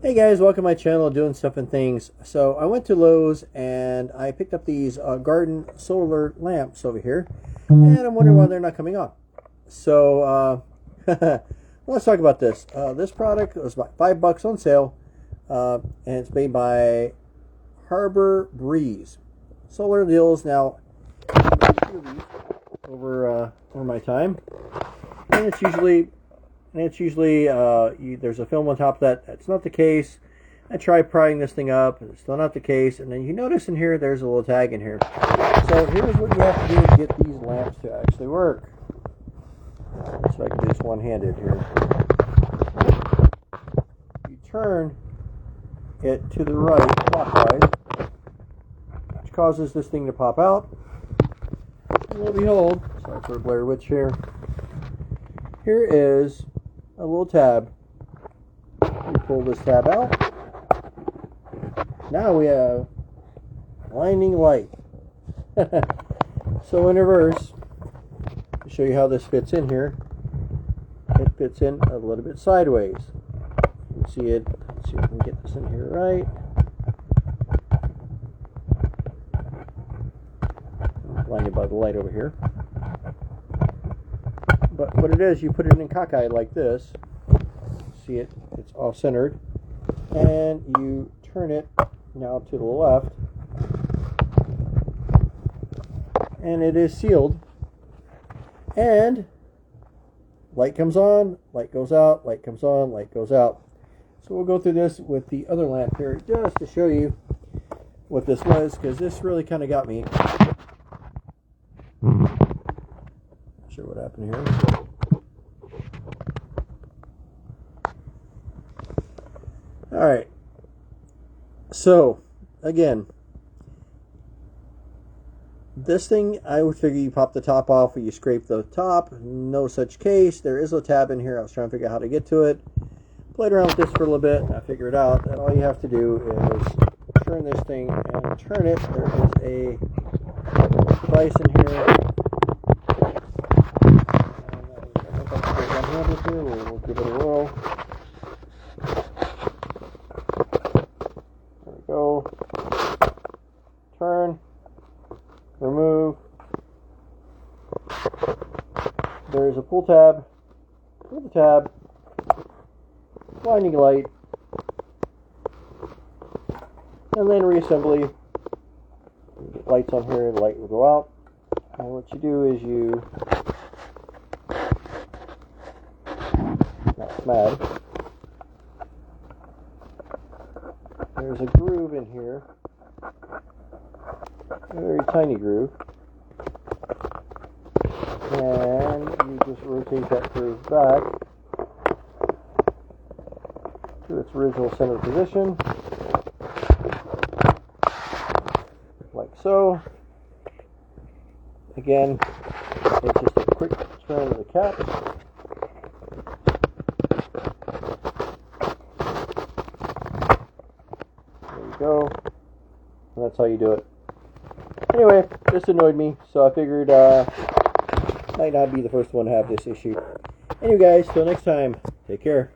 Hey guys, welcome to my channel, Doing Stuff and Things. So I went to Lowe's and I picked up these garden solar lamps over here, and I'm wondering why they're not coming on. So let's talk about this. This product was about $5 on sale, and it's made by Harbor Breeze. Solar deals now over my time, and it's usually there's a film on top of that. That's not the case. I tried prying this thing up, and it's still not the case. And then you notice in here, there's a little tag in here. So here's what you have to do to get these lamps to actually work. So I can do this one-handed here. You turn it to the right clockwise, which causes this thing to pop out. And lo and behold, sorry for Blair Witch here. Here is a little tab. You pull this tab out. Now we have blinding light. So in reverse, to show you how this fits in here, it fits in a little bit sideways. You can see it. Let's see if we can get this in here right. I'm blinded by the light over here. But what it is, you put it in cockeyed like this. See it? It's off centered. And you turn it now to the left. And it is sealed. And light comes on, light goes out, light comes on, light goes out. So we'll go through this with the other lamp here just to show you what this was, because this really kind of got me. Not sure what happened here. Alright, so again, this thing, I would figure you pop the top off or you scrape the top. No such case. There is a tab in here. I was trying to figure out how to get to it. Played around with this for a little bit and I figured out that all you have to do is turn this thing and turn it. There is a device in here. We'll give it a whirl. There we go. Turn. Remove. There's a pull tab. Pull the tab. Blinding light. And then reassembly. Get lights on here, the light will go out. And what you do is you... That's mad. There's a groove in here. A very tiny groove. And you just rotate that groove back to its original center position. Like so. Again, it's just a quick turn of the cap. There you go. And that's how you do it. Anyway, this annoyed me, so I figured might not be the first one to have this issue. Anyway guys, till next time, take care.